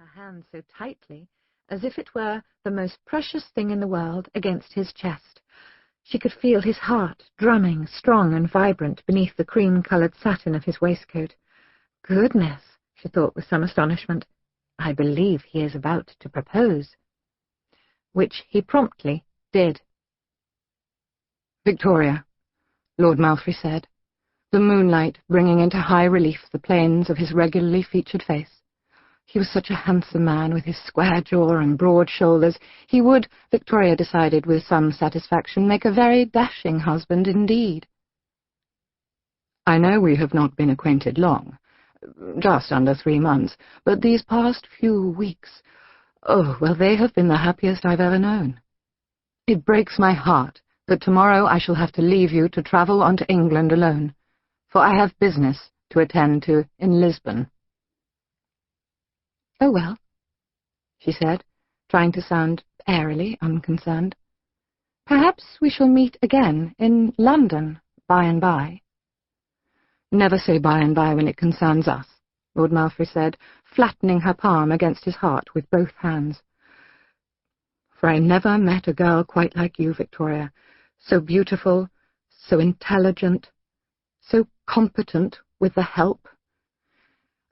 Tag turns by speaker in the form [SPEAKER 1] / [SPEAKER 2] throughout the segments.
[SPEAKER 1] her hand so tightly, as if it were the most precious thing in the world, against his chest. She could feel his heart drumming strong and vibrant beneath the cream-coloured satin of his waistcoat. Goodness, she thought with some astonishment, I believe he is about to propose. Which he promptly did.
[SPEAKER 2] "Victoria," Lord Malfrey said, the moonlight bringing into high relief the planes of his regularly featured face. He was such a handsome man, with his square jaw and broad shoulders. He would, Victoria decided with some satisfaction, make a very dashing husband indeed. "I know we have not been acquainted long, just under 3 months, but these past few weeks, oh, well, they have been the happiest I've ever known. It breaks my heart that tomorrow I shall have to leave you to travel on to England alone, for I have business to attend to in Lisbon."
[SPEAKER 1] "Oh, well," she said, trying to sound airily unconcerned. "Perhaps we shall meet again in London by and by."
[SPEAKER 2] "Never say by and by when it concerns us," Lord Malfrey said, flattening her palm against his heart with both hands. "For I never met a girl quite like you, Victoria, so beautiful, so intelligent, so competent with the help.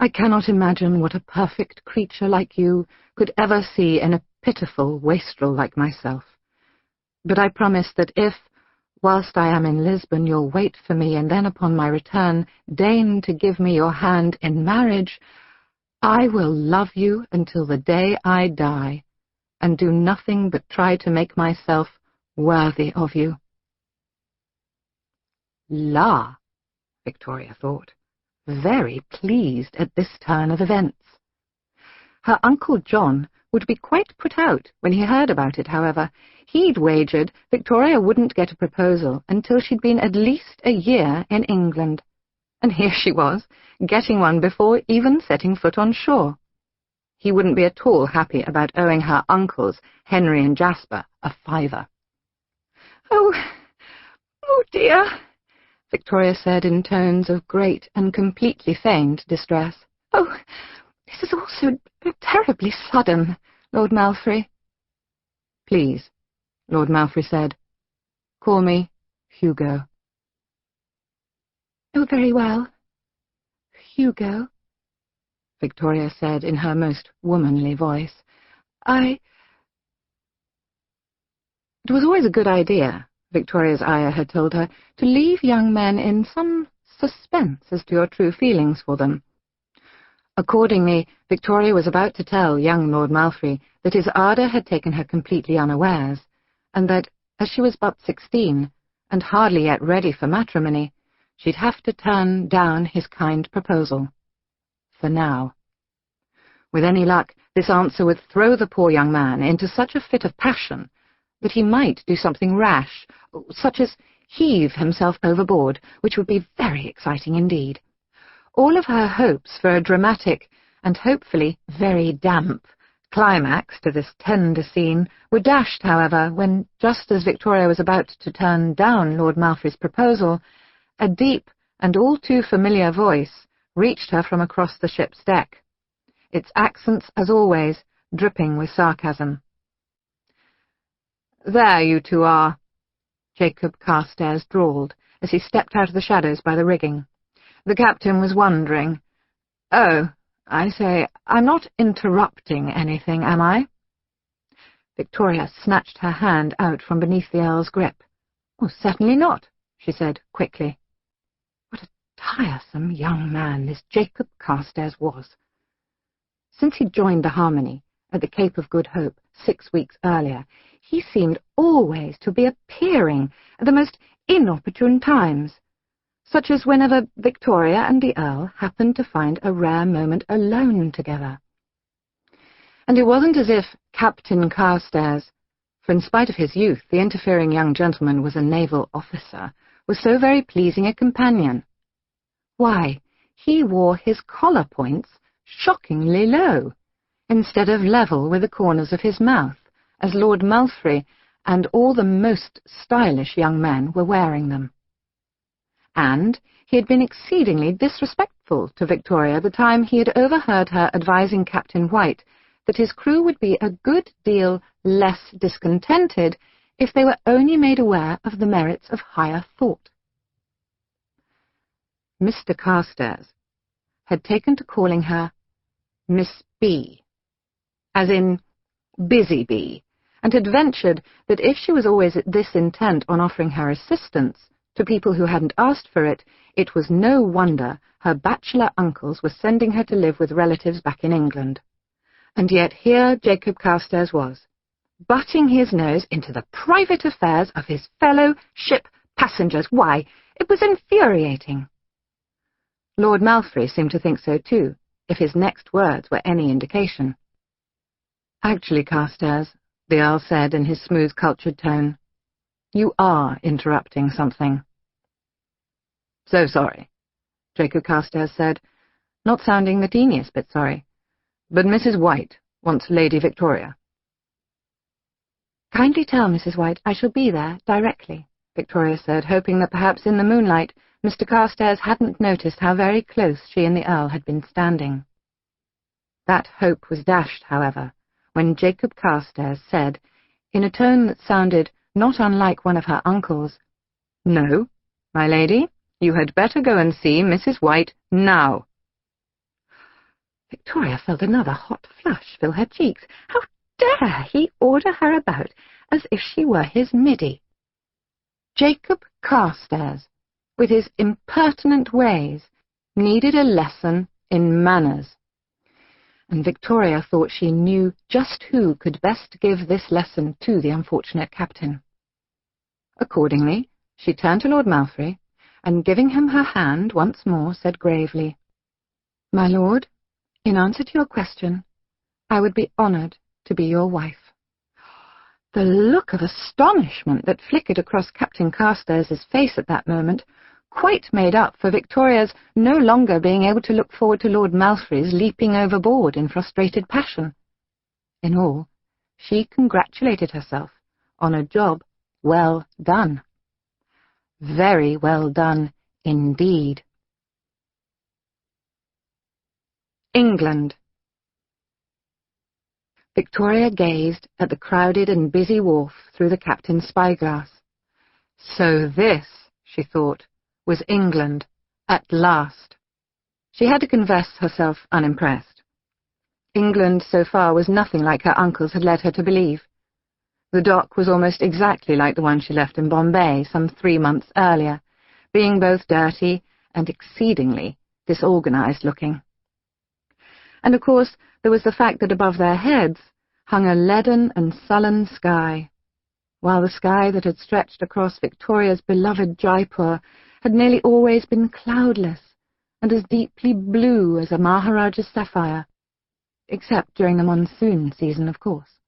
[SPEAKER 2] I cannot imagine what a perfect creature like you could ever see in a pitiful wastrel like myself. But I promise that if, whilst I am in Lisbon, you'll wait for me, and then upon my return deign to give me your hand in marriage, I will love you until the day I die, and do nothing but try to make myself worthy of you." La, Victoria thought, very pleased at this turn of events. Her Uncle John would be quite put out when he heard about it, however. He'd wagered Victoria wouldn't get a proposal until she'd been at least a year in England. And here she was, getting one before even setting foot on shore. He wouldn't be at all happy about owing her uncles, Henry and Jasper, a $5. Oh dear," Victoria said in tones of great and completely feigned distress. "Oh, this is all so terribly sudden, Lord Malfrey." "Please," Lord Malfrey said, "call me Hugo."
[SPEAKER 1] "Oh, very well. Hugo," Victoria said in her most womanly voice. It was always a good idea, Victoria's ayah had told her, to leave young men in some suspense as to your true feelings for them. Accordingly, Victoria was about to tell young Lord Malfrey that his ardour had taken her completely unawares, and that, as she was but 16, and hardly yet ready for matrimony, she'd have to turn down his kind proposal. For now. With any luck, this answer would throw the poor young man into such a fit of passion that he might do something rash, such as heave himself overboard, which would be very exciting indeed. All of her hopes for a dramatic, and hopefully very damp, climax to this tender scene were dashed, however, when, just as Victoria was about to turn down Lord Malfrey's proposal, a deep and all too familiar voice reached her from across the ship's deck, its accents, as always, dripping with sarcasm. "There you two are," Jacob Carstairs drawled, as he stepped out of the shadows by the rigging. "The captain was wondering. Oh, I say, I'm not interrupting anything, am I?" Victoria snatched her hand out from beneath the earl's grip. "Oh, certainly not," she said quickly. What a tiresome young man this Jacob Carstairs was. Since he'd joined the Harmony at the Cape of Good Hope 6 weeks earlier, he seemed always to be appearing at the most inopportune times, such as whenever Victoria and the Earl happened to find a rare moment alone together. And it wasn't as if Captain Carstairs, for in spite of his youth, the interfering young gentleman was a naval officer, was so very pleasing a companion. Why, he wore his collar points shockingly low, instead of level with the corners of his mouth, as Lord Malfrey and all the most stylish young men were wearing them. And he had been exceedingly disrespectful to Victoria the time he had overheard her advising Captain White that his crew would be a good deal less discontented if they were only made aware of the merits of higher thought. Mr. Carstairs had taken to calling her Miss B, as in Busy Bee, and had ventured that if she was always this intent on offering her assistance to people who hadn't asked for it, it was no wonder her bachelor uncles were sending her to live with relatives back in England. And yet here Jacob Carstairs was, butting his nose into the private affairs of his fellow ship passengers. Why, it was infuriating. Lord Malfrey seemed to think so too, if his next words were any indication. "Actually, Carstairs," the Earl said in his smooth, cultured tone, "you are interrupting something." "So sorry," Jacob Carstairs said, not sounding the teeniest bit sorry. "But Mrs. White wants Lady Victoria." "Kindly tell Mrs. White I shall be there directly," Victoria said, hoping that perhaps in the moonlight Mr. Carstairs hadn't noticed how very close she and the Earl had been standing. That hope was dashed, however, when Jacob Carstairs said, in a tone that sounded not unlike one of her uncle's, "No, my lady, you had better go and see Mrs. White now." Victoria felt another hot flush fill her cheeks. How dare he order her about as if she were his middy? Jacob Carstairs, with his impertinent ways, needed a lesson in manners. And Victoria thought she knew just who could best give this lesson to the unfortunate captain. Accordingly, she turned to Lord Malfrey, and giving him her hand once more, said gravely, "My lord, in answer to your question, I would be honoured to be your wife." The look of astonishment that flickered across Captain Carstairs' face at that moment quite made up for Victoria's no longer being able to look forward to Lord Malfrey's leaping overboard in frustrated passion. In all, she congratulated herself on a job well done. Very well done indeed. England. Victoria gazed at the crowded and busy wharf through the captain's spyglass. So this, she thought, was England, at last. She had to confess herself unimpressed. England, so far, was nothing like her uncles had led her to believe. The dock was almost exactly like the one she left in Bombay some 3 months earlier, being both dirty and exceedingly disorganized-looking. And, of course, there was the fact that above their heads hung a leaden and sullen sky, while the sky that had stretched across Victoria's beloved Jaipur had nearly always been cloudless and as deeply blue as a Maharaja's sapphire, except during the monsoon season, of course.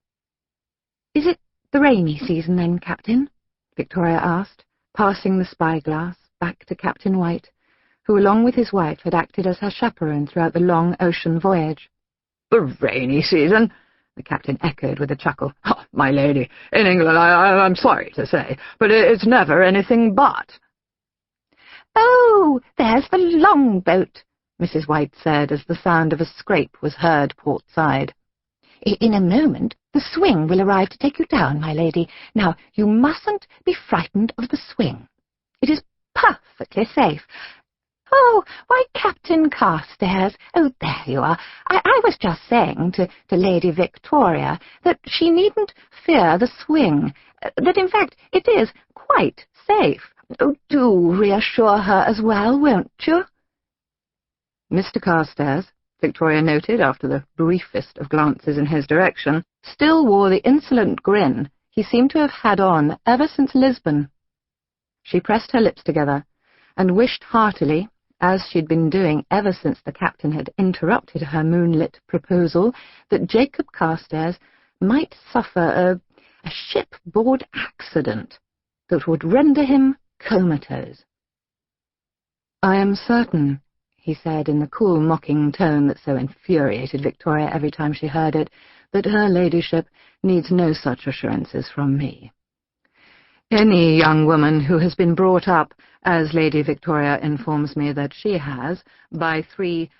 [SPEAKER 1] "Is it the rainy season, then, Captain?" Victoria asked, passing the spyglass back to Captain White, who, along with his wife, had acted as her chaperone throughout the long ocean voyage. "The rainy season?" the captain echoed with a chuckle. "Oh, my lady, in England, I'm sorry to say, but it's never anything but." "Oh, there's the longboat," Mrs. White said as the sound of a scrape was heard port side. "In a moment the swing will arrive to take you down, my lady. Now, you mustn't be frightened of the swing. It is perfectly safe. Oh, why, Captain Carstairs, oh, there you are. I was just saying to Lady Victoria that she needn't fear the swing, that in fact it is quite safe. Oh, do reassure her as well, won't you?" Mr. Carstairs, Victoria noted after the briefest of glances in his direction, still wore the insolent grin he seemed to have had on ever since Lisbon. She pressed her lips together and wished heartily, as she'd been doing ever since the captain had interrupted her moonlit proposal, that Jacob Carstairs might suffer a shipboard accident that would render him comatose. "I am certain," he said in the cool, mocking tone that so infuriated Victoria every time she heard it, "that her ladyship needs no such assurances from me. Any young woman who has been brought up, as Lady Victoria informs me that she has, by 3